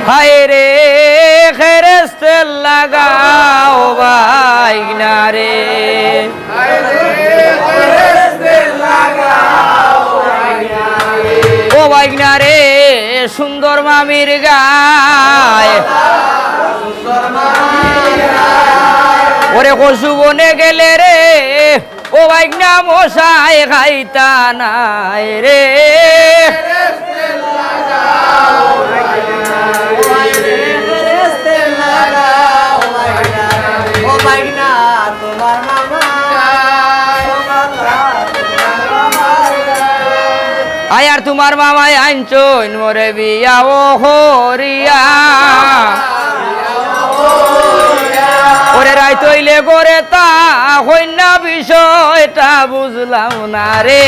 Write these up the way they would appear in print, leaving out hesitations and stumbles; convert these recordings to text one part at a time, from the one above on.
হায় রে খেরেস্তে লাগাও বাইগনা রে ও বাইগনা রে সুন্দর মামির গায় ওরে কসু বনে গেলে রে ও বাইগনা মশাই খাইতা নাই রে আয়ার তোমার মামায় আনছইন মোরে বিয়া ও হরিয়া ওরে রাই তৈলে করে তা হইনা বিষয়টা বুঝলাম না রে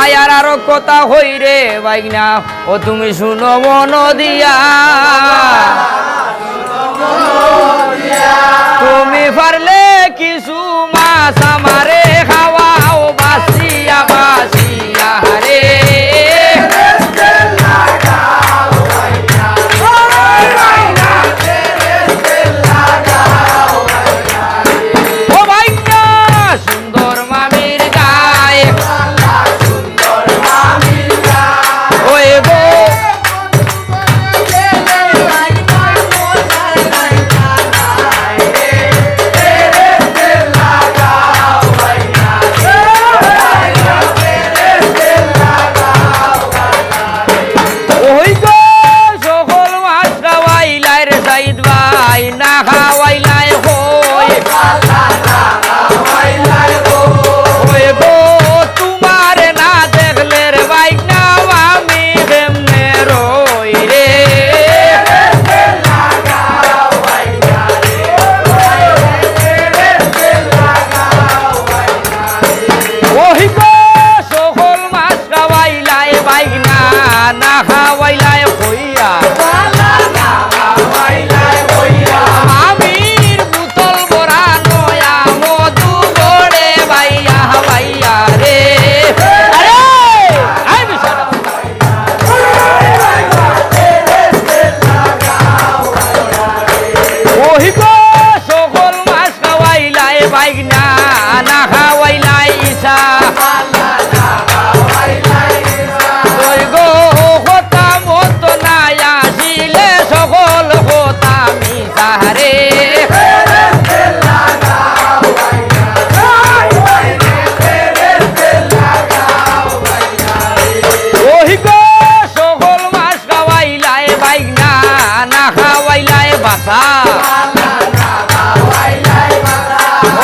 আয়ার আরো কথা হই রে বাইগনা ও তুমি শুনো মন দিয়া তুমি পারলে কিছু মাছ আমারে খাওয়াও বাসিয়া বাসিয়া রে ও ভাইয়া সুন্দর মামির গায়ে ওই গো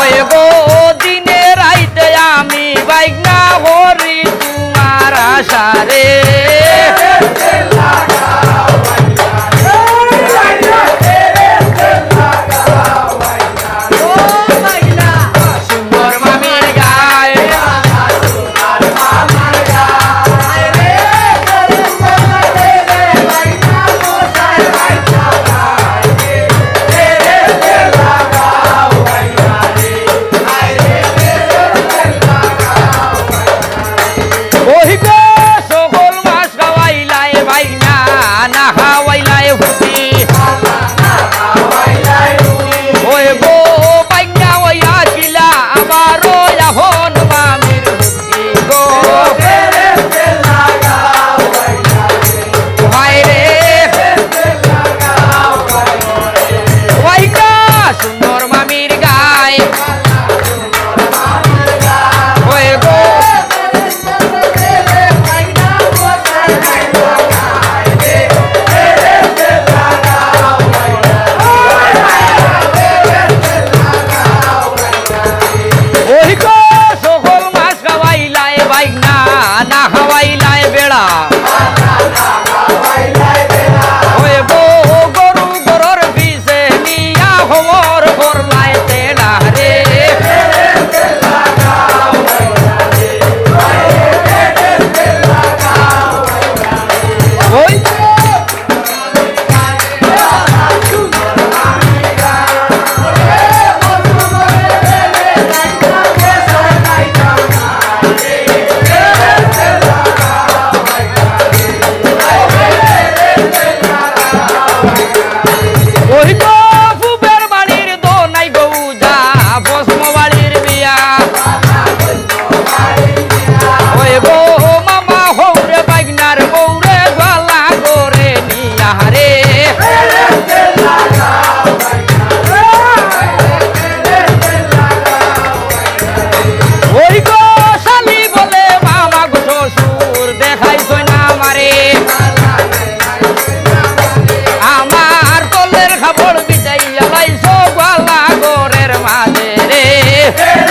ওই গো দিনে রাইতে আমি বাইগনা হরি তোমার আশারে গরু গরুর পিছে নিয়া খবর করলাই তেলা রে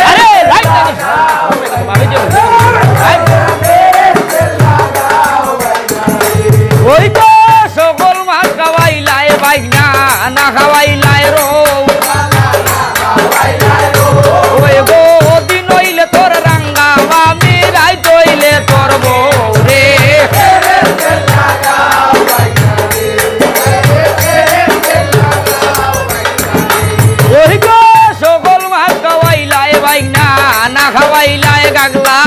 আরে লাইট ওই তো সকল মাছ খাওয়াইলাই বাইনা না খাওয়াইলাই রো ওই গো দিন হইলে তোর রাঙ্গা আমি রাই তৈলে তোর বউ রে ওই গো সকল মাছ খাওয়াইলাই বাইনা না খাওয়াইলাই গাগলা